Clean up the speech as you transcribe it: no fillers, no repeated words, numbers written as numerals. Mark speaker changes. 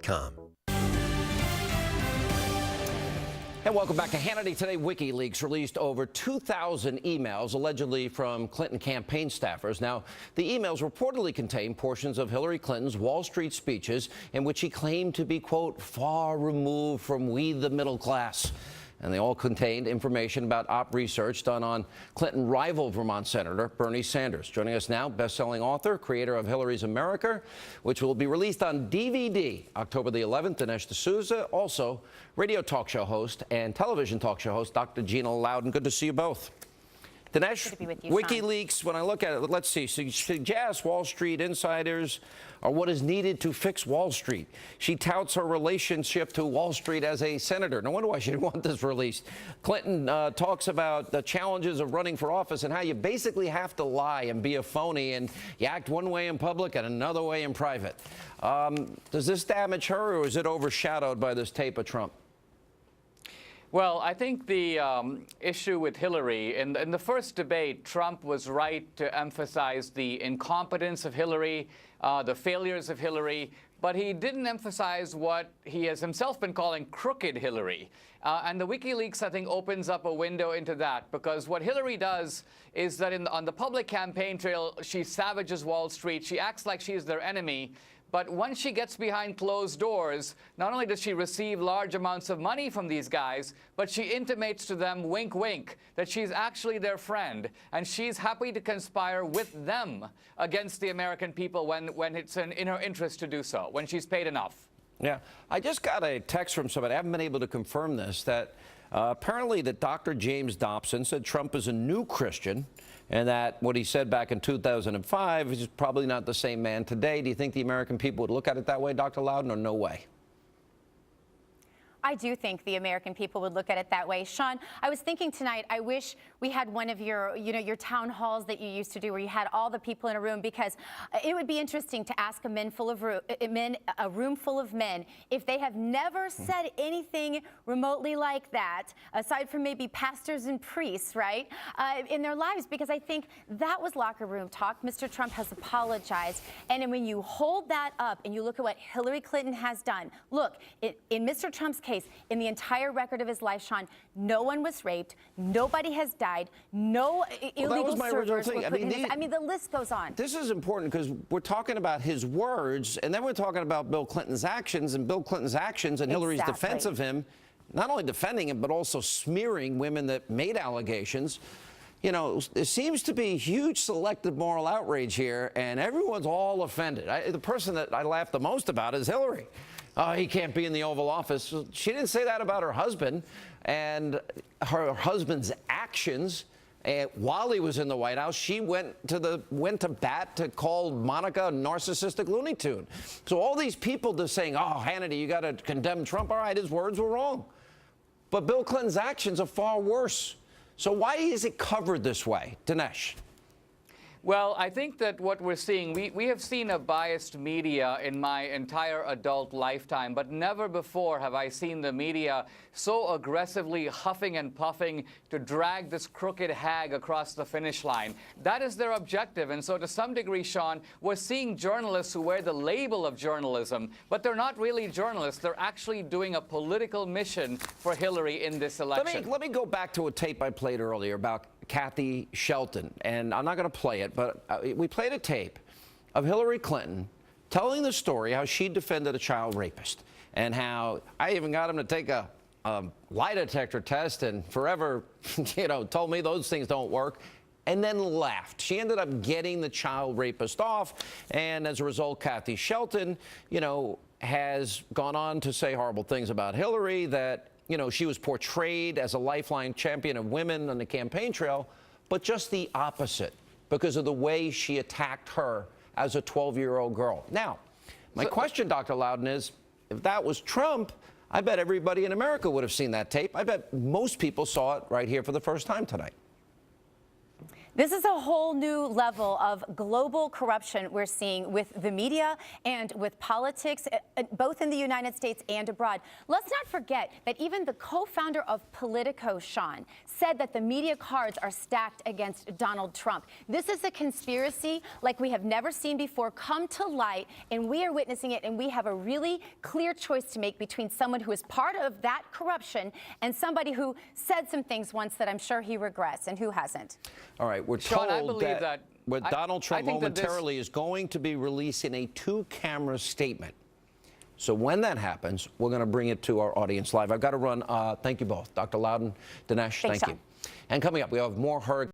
Speaker 1: WikiLeaks.com.
Speaker 2: And welcome back to Hannity. Today, WikiLeaks released over 2,000 emails allegedly from Clinton campaign staffers. Now, the emails reportedly contain portions of Hillary Clinton's Wall Street speeches in which he claimed to be, quote, far removed from we the middle class. And they all contained information about op research done on Clinton rival Vermont Senator Bernie Sanders. Joining us now, best-selling author, creator of Hillary's America, which will be released on DVD October the 11th, Dinesh D'Souza. Also, radio talk show host and television talk show host, Dr. Gina Loudon. Good to see you both. Dinesh,
Speaker 3: Good to be with you,
Speaker 2: WikiLeaks, when I look at it, let's see, suggests Wall Street insiders are what is needed to fix Wall Street. She touts her relationship to Wall Street as a senator. No wonder why she didn't want this released. Clinton talks about the challenges of running for office and how you basically have to lie and be a phony, and you act one way in public and another way in private. Does this damage her, or is it overshadowed by this tape of Trump?
Speaker 4: Well, I think the issue with Hillary, in the first debate, Trump was right to emphasize the incompetence of Hillary, the failures of Hillary, but he didn't emphasize what he has himself been calling crooked Hillary. And the WikiLeaks, I think, opens up a window into that, because what Hillary does is that on the public campaign trail, she savages Wall Street. She acts like she's their enemy. But once she gets behind closed doors, not only does she receive large amounts of money from these guys, but she intimates to them, wink, wink, that she's actually their friend. And she's happy to conspire with them against the American people when it's in her interest to do so, when she's paid enough.
Speaker 2: Yeah, I just got a text from somebody, I haven't been able to confirm this, that apparently that Dr. James Dobson said Trump is a new Christian, and that what he said back in 2005 is probably not the same man today. Do you think the American people would look at it that way, Dr. Loudon, or no way?
Speaker 3: I do think the American people would look at it that way. Sean, I was thinking tonight, I wish we had one of your, your town halls that you used to do where you had all the people in a room, because it would be interesting to ask a room full of men if they have never said anything remotely like that, aside from maybe pastors and priests, right, in their lives, because I think that was locker room talk. Mr. Trump has apologized. And when you hold that up and you look at what Hillary Clinton has done, look, in Mr. Trump's case, in the entire record of his life, Sean, no one was raped, nobody has died, no illegal servers were put in his, I mean, the list goes on.
Speaker 2: This is important because we're talking about his words, and then we're talking about Bill Clinton's actions, and Bill Clinton's actions and Hillary's defense of him, not only defending him, but also smearing women that made allegations. You know, there seems to be huge selective moral outrage here, and everyone's all offended. The person that I laugh the most about is Hillary. He can't be in the Oval Office. She didn't say that about her husband and her husband's actions. While he was in the White House, she went to bat to call Monica a narcissistic Looney Tune. So all these people just saying, oh, Hannity, you got to condemn Trump. All right, his words were wrong. But Bill Clinton's actions are far worse. So why is it covered this way? Dinesh.
Speaker 4: Well, I think that what we're seeing, we have seen a biased media in my entire adult lifetime, but never before have I seen the media so aggressively huffing and puffing to drag this crooked hag across the finish line. That is their objective. And so to some degree, Sean, we're seeing journalists who wear the label of journalism, but they're not really journalists. They're actually doing a political mission for Hillary in this election.
Speaker 2: Let me go back to a tape I played earlier about Kathy Shelton, and I'm not going to play it, but we played a tape of Hillary Clinton telling the story how she defended a child rapist, and how I even got him to take a lie detector test and forever, told me those things don't work, and then laughed. She ended up getting the child rapist off, and as a result, Kathy Shelton, has gone on to say horrible things about Hillary, that she was portrayed as a lifeline champion of women on the campaign trail, but just the opposite because of the way she attacked her as a 12-year-old girl. Now, my question, Dr. Loudon, is if that was Trump, I bet everybody in America would have seen that tape. I bet most people saw it right here for the first time tonight.
Speaker 3: This is a whole new level of global corruption we're seeing with the media and with politics, both in the United States and abroad. Let's not forget that even the co-founder of Politico, Sean, said that the media cards are stacked against Donald Trump. This is a conspiracy like we have never seen before come to light, and we are witnessing it, and we have a really clear choice to make between someone who is part of that corruption and somebody who said some things once that I'm sure he regrets, and who hasn't.
Speaker 2: All right, we're
Speaker 4: Sean,
Speaker 2: told
Speaker 4: I believe that
Speaker 2: Donald Trump
Speaker 4: I think that
Speaker 2: momentarily is going to be releasing a two-camera statement. So when that happens, we're going to bring it to our audience live. I've got to run. Thank you both. Dr. Loudon, Dinesh,
Speaker 3: Thanks,
Speaker 2: thank you. And coming up, we have more hurricane.